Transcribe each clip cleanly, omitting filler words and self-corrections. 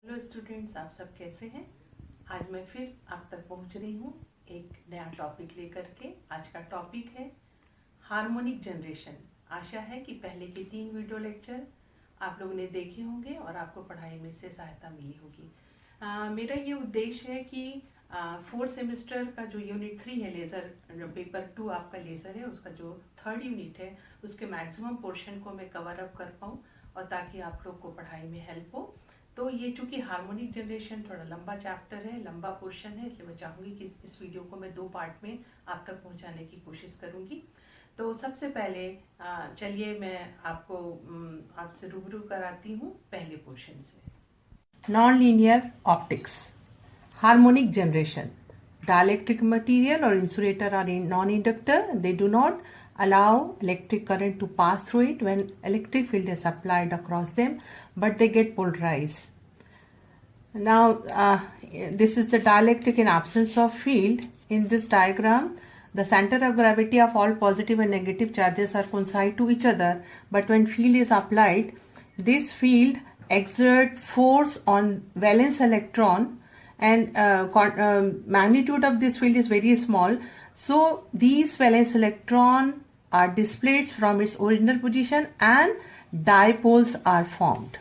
Hello students, आप सब कैसे हैं। आज मैं फिर आप तक पहुंच रही हूं एक नया टॉपिक लेकर के। आज का टॉपिक है हार्मोनिक जनरेशन। आशा है कि पहले के 3 वीडियो लेक्चर आप लोगों ने देखे होंगे और आपको पढ़ाई में से सहायता मिली होगी। मेरा ये उद्देश्य है कि 4th सेमेस्टर का जो यूनिट 3 है लेज़र, जो पेपर 2 आपका लेज़र है, उसका जो 3rd यूनिट है उसके मैक्सिमम पोर्शन को मैं कवर अप कर पाऊँ और ताकि आप लोग को पढ़ाई में हेल्प हो। तो ये चूंकि हार्मोनिक जनरेशन थोड़ा लंबा चैप्टर है, लंबा पोर्शन है, इसलिए मैं चाहूँगी कि इस वीडियो को मैं 2 पार्ट में आप तक पहुँचाने की कोशिश करूँगी। तो सबसे पहले चलिए मैं आपको आपसे रूबरू कराती हूँ पहले पोर्शन से। Non linear optics, harmonic generation. Dielectric material or insulator are non-inductor. They do not allow electric current to pass through it when electric field is applied across them, but they get polarized. Now, this is the dielectric in absence of field. In this diagram, the center of gravity of all positive and negative charges are coincide to each other, but when field is applied, this field exert force on valence electron, and magnitude of this field is very small. So these valence electron are displaced from its original position and dipoles are formed.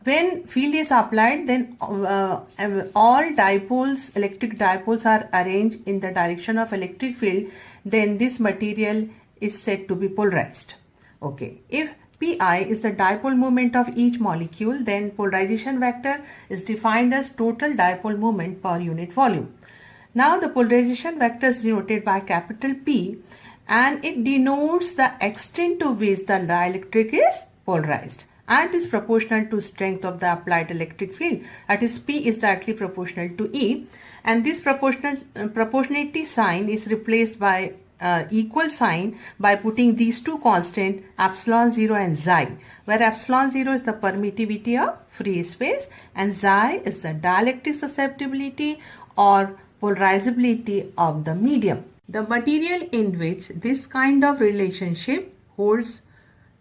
When field is applied, then all dipoles, electric dipoles, are arranged in the direction of electric field. Then this material is said to be polarized. Okay, if Pi is the dipole moment of each molecule, then polarization vector is defined as total dipole moment per unit volume. Now the polarization vector is denoted by capital P, and it denotes the extent to which the dielectric is polarized and is proportional to strength of the applied electric field. That is, P is directly proportional to E, and this proportionality sign is replaced by equal sign by putting these two constants epsilon 0 and xi, where epsilon 0 is the permittivity of free space and xi is the dielectric susceptibility or polarizability of the medium. The material in which this kind of relationship holds,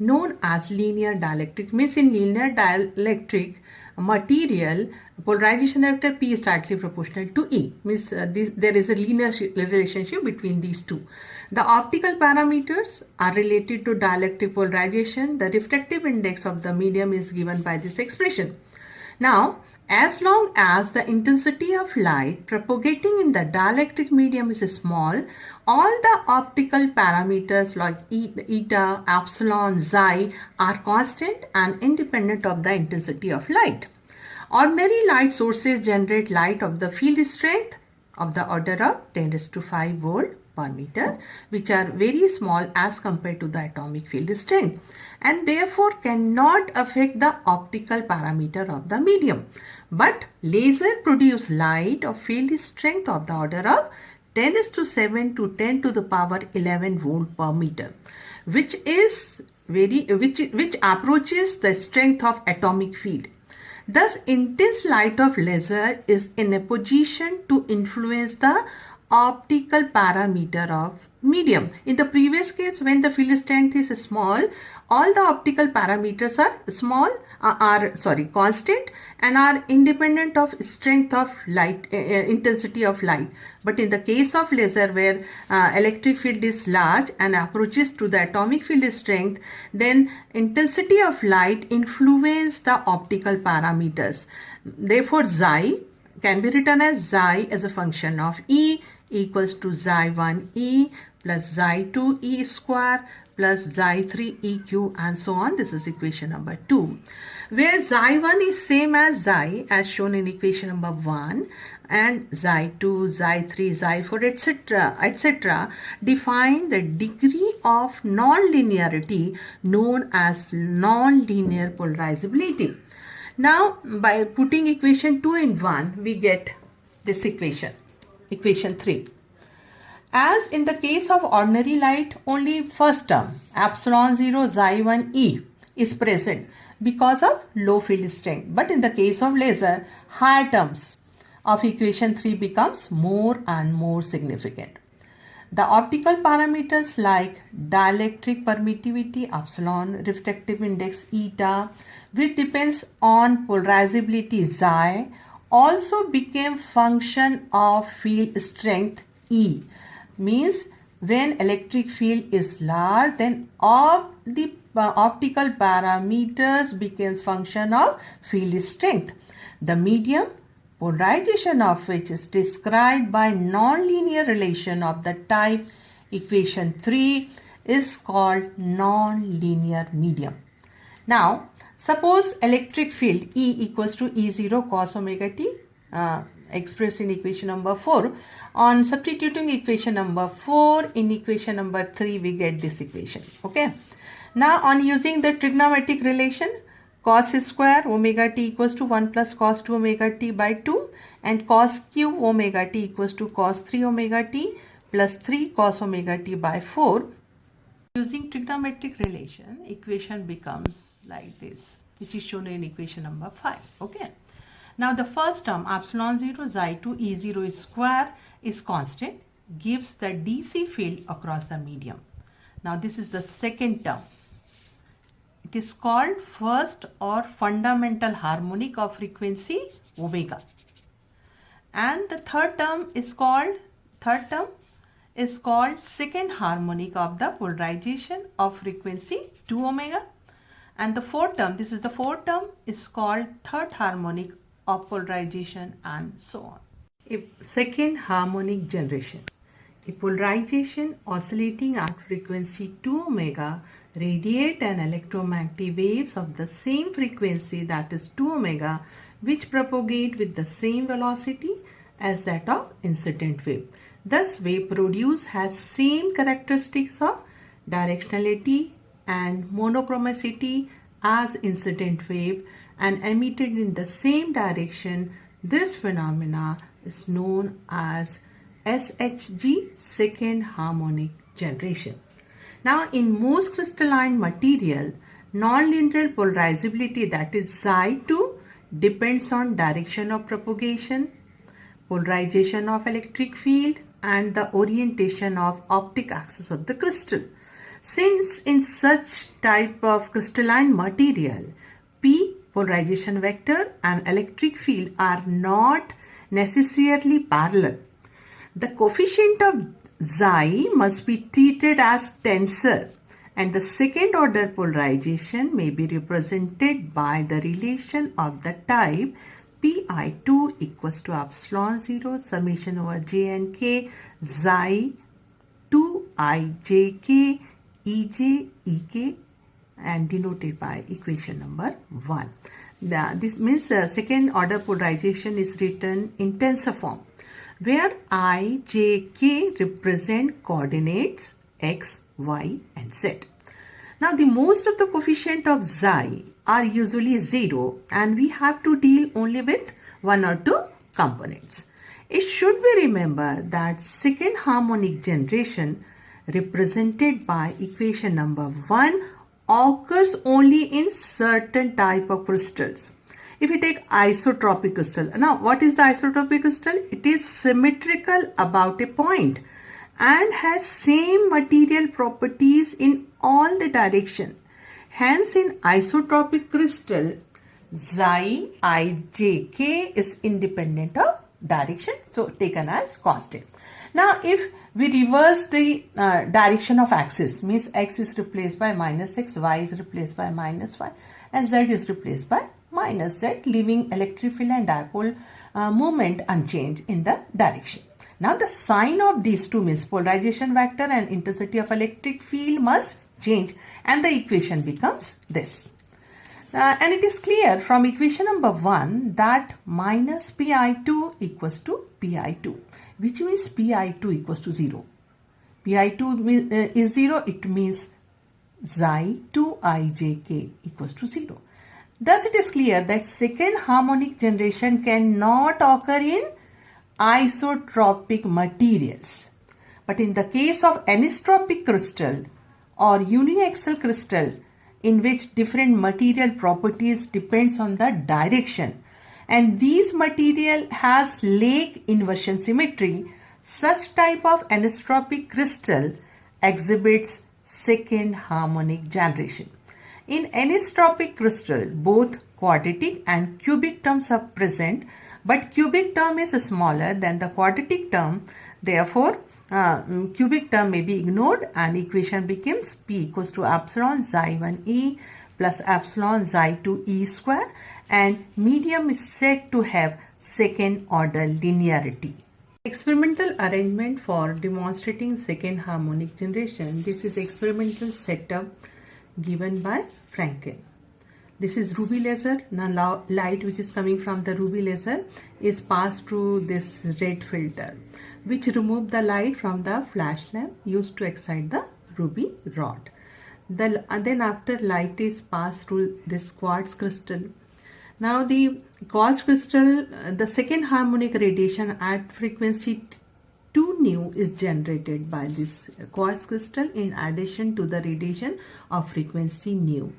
known as linear dielectric, means in linear dielectric material, polarization vector P is directly proportional to E, means there is a linear relationship between these two. The optical parameters are related to dielectric polarization. The refractive index of the medium is given by this expression. Now, as long as the intensity of light propagating in the dielectric medium is small, all the optical parameters like eta, epsilon, xi are constant and independent of the intensity of light. Ordinary light sources generate light of the field strength of the order of 10⁵ volt per meter, which are very small as compared to the atomic field strength, and therefore cannot affect the optical parameter of the medium. But laser produce light of field strength of the order of 10⁷ to 10 to the power 11 volt per meter, which approaches the strength of atomic field. Thus, intense light of laser is in a position to influence the optical parameter of medium. In the previous case, when the field strength is small, all the optical parameters are constant and are independent of strength of light, intensity of light. But in the case of laser, where electric field is large and approaches to the atomic field strength, then intensity of light influence the optical parameters. Therefore, xi can be written as xi as a function of E equals to xi1 E plus xi2 E square plus xi3 EQ, and so on. This is equation number 2, where xi1 is same as xi as shown in equation number 1, and xi2, xi3, xi4, etc. define the degree of non-linearity known as non-linear polarizability. Now, by putting equation 2 in 1, we get this equation 3. As in the case of ordinary light, only first term, epsilon 0 xi1 E, is present because of low field strength. But in the case of laser, higher terms of equation 3 becomes more and more significant. The optical parameters like dielectric permittivity epsilon, refractive index eta, which depends on polarizability xi, also became function of field strength E. Means when electric field is large, then all the optical parameters becomes function of field strength. The medium, polarization of which is described by nonlinear relation of the type equation 3, is called nonlinear medium. Now, suppose electric field E equals to E0 cos omega t, expressed in equation number 4. On substituting equation number 4 in equation number 3, we get this equation. Okay. Now, on using the trigonometric relation, cos square omega t equals to 1 plus cos 2 omega t by 2, and cos cube omega t equals to cos 3 omega t plus 3 cos omega t by 4. Using trigonometric relation, equation becomes like this, which is shown in equation number 5. Okay. Now the first term, epsilon 0 xi 2 E0 square, is constant, gives the DC field across the medium. Now this is the second term. It is called first or fundamental harmonic of frequency omega. And the third term is called second harmonic of the polarization of frequency 2 omega. And the fourth term, this is the fourth term, is called third harmonic of polarization, and so on. A second harmonic generation. A polarization oscillating at frequency 2 omega radiate an electromagnetic waves of the same frequency, that is 2 omega, which propagate with the same velocity as that of incident wave. Thus, wave produced has same characteristics of directionality and monochromicity as incident wave and emitted in the same direction. This phenomena is known as SHG, second harmonic generation. Now, in most crystalline material, nonlinear polarizability, that is Xi2, depends on direction of propagation, polarization of electric field, and the orientation of optic axis of the crystal. Since in such type of crystalline material, P, polarization vector, and electric field are not necessarily parallel, the coefficient of Xi must be treated as tensor, and the second order polarization may be represented by the relation of the type Pi2 equals to epsilon 0 summation over j and k Xi 2 ij k ej ek, and denoted by equation number 1. This means second order polarization is written in tensor form, where I, j, k represent coordinates x, y, and z. Now, the most of the coefficient of Xi are usually 0, and we have to deal only with one or two components. It should be remembered that second harmonic generation, represented by equation number 1, occurs only in certain type of crystals. If we take isotropic crystal, now what is the isotropic crystal? It is symmetrical about a point and has same material properties in all the direction. Hence, in isotropic crystal, Xi ijk is independent of direction, so taken as constant. Now, if we reverse the direction of axis, means x is replaced by minus x, y is replaced by minus y, and z is replaced by minus z, leaving electric field and dipole moment unchanged in the direction. Now, the sign of these two, means polarization vector and intensity of electric field, must change, and the equation becomes this. And it is clear from equation number 1 that minus Pi2 equals to Pi2, which means Pi2 equals to 0. Pi2 is 0, it means Xi 2ijk equals to 0. Thus, it is clear that second harmonic generation cannot occur in isotropic materials. But in the case of anisotropic crystal or uniaxial crystal, in which different material properties depends on the direction, and these material has Lake inversion symmetry, Such type of anisotropic crystal exhibits second harmonic generation. In anisotropic crystal, both quadratic and cubic terms are present, but cubic term is smaller than the quadratic term. Therefore, cubic term may be ignored and equation becomes P equals to epsilon xi1e plus epsilon xi2e square, and medium is said to have second order linearity. Experimental arrangement for demonstrating second harmonic generation. This is experimental setup given by Frankel. This is ruby laser. Now light which is coming from the ruby laser is passed through this red filter, which remove the light from the flash lamp used to excite the ruby rod. Then after light is passed through this quartz crystal. Now the quartz crystal, the second harmonic radiation at frequency 2 nu is generated by this quartz crystal in addition to the radiation of frequency nu.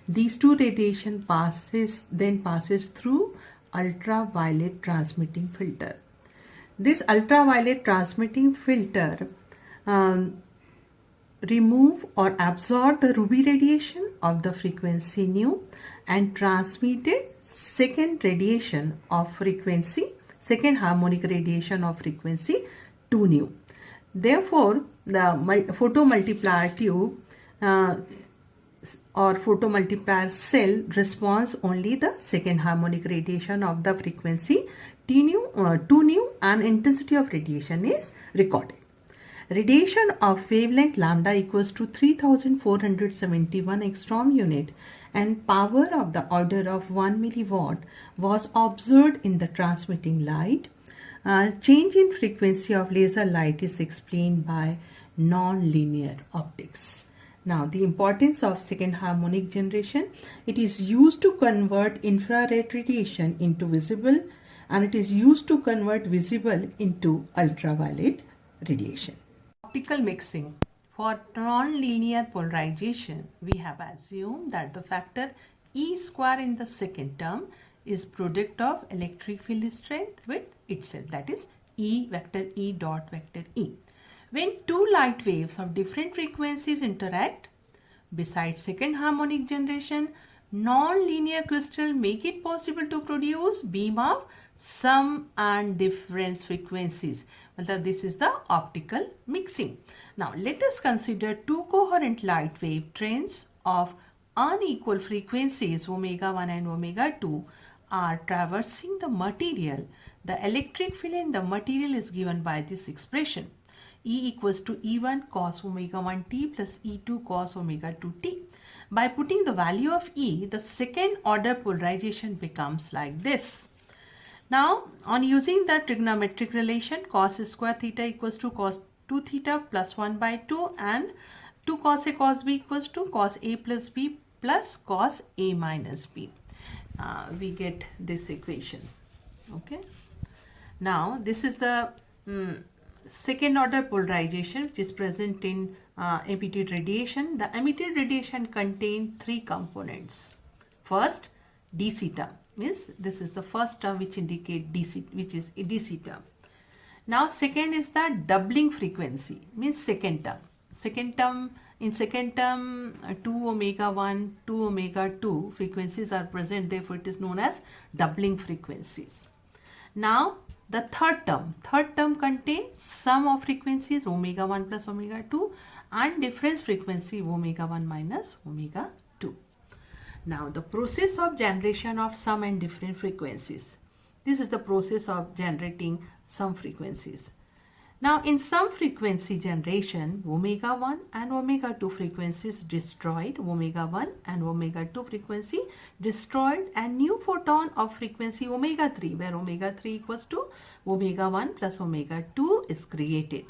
These two radiation passes through ultraviolet transmitting filter. This ultraviolet transmitting filter remove or absorb the ruby radiation of the frequency nu and transmitted second harmonic radiation of frequency 2 nu. Therefore, the photomultiplier tube or photomultiplier cell responds only the second harmonic radiation of the frequency 2 nu, and intensity of radiation is recorded. Radiation of wavelength lambda equals to 3471 angstrom unit and power of the order of 1 milliwatt was observed in the transmitting light. Change in frequency of laser light is explained by non-linear optics. Now, the importance of second harmonic generation. It is used to convert infrared radiation into visible, and it is used to convert visible into ultraviolet radiation. Optical mixing. For non-linear polarization, we have assumed that the factor E square in the second term is product of electric field strength with itself, that is E vector E dot vector E. When two light waves of different frequencies interact, besides second harmonic generation, non-linear crystal make it possible to produce beam of sum and difference frequencies. This is the optical mixing. Now let us consider two coherent light wave trains of unequal frequencies omega 1 and omega 2 are traversing the material. The electric field in the material is given by this expression. E equals to E1 cos omega 1 t plus E2 cos omega 2 t. By putting the value of E, the second order polarization becomes like this. Now, on using the trigonometric relation, cos square theta equals to cos 2 theta plus 1 by 2 and 2 cos A cos B equals to cos A plus B plus cos A minus B. We get this equation. Okay. Now, this is the second order polarization which is present in emitted radiation. The emitted radiation contains three components. First, DC term, means this is the first term which indicate DC, which is a DC term. Now second is the doubling frequency, means second term. In second term 2 omega 1, 2 omega 2 frequencies are present, therefore it is known as doubling frequencies. Now the third term contains sum of frequencies omega 1 plus omega 2 and difference frequency omega 1 minus omega 2. Now the process of generation of sum and different frequencies. This is the process of generating sum frequencies. Now in sum frequency generation, omega 1 and omega 2 frequencies destroyed, omega 1 and omega 2 frequency destroyed, and new photon of frequency omega 3, where omega 3 equals to omega 1 plus omega 2 is created.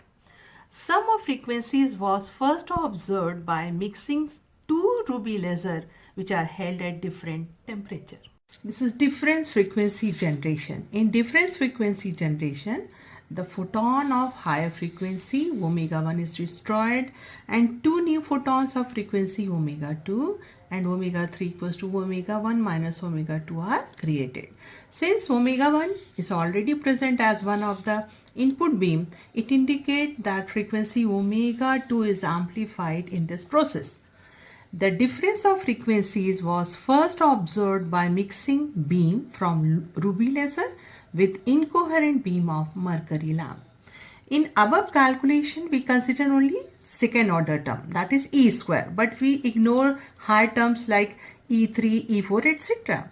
Sum of frequencies was first observed by mixing two ruby laser which are held at different temperature. This is difference frequency generation. In difference frequency generation, the photon of higher frequency omega 1 is destroyed and two new photons of frequency omega 2 and omega 3 equals to omega 1 minus omega 2 are created. Since omega 1 is already present as one of the input beam, it indicates that frequency omega 2 is amplified in this process. The difference of frequencies was first observed by mixing beam from ruby laser with incoherent beam of mercury lamp. In above calculation, we consider only second order term, that is E square, but we ignore higher terms like E3, E4, etc.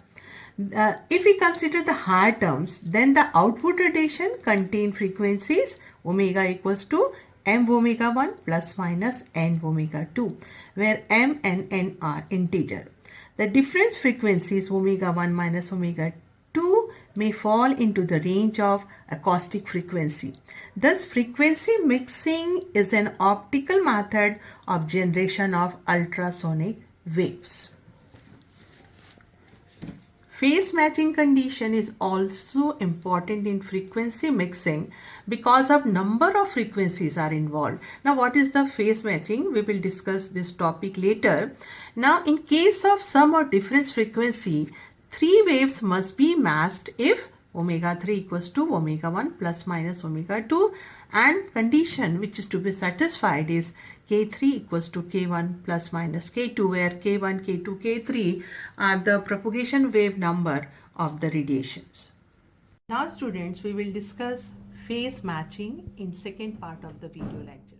If we consider the higher terms, then the output radiation contain frequencies omega equals to m omega 1 plus minus n omega 2, where m and n are integer. The difference frequencies omega 1 minus omega 2 may fall into the range of acoustic frequency. Thus, frequency mixing is an optical method of generation of ultrasonic waves. Phase matching condition is also important in frequency mixing because of number of frequencies are involved. Now, what is the phase matching? We will discuss this topic later. Now, in case of some or difference frequency, three waves must be matched if omega 3 equals to omega 1 plus minus omega 2, and condition which is to be satisfied is K3 equals to K1 plus minus K2, where K1, K2, K3 are the propagation wave number of the radiations. Now students, we will discuss phase matching in second part of the video lecture.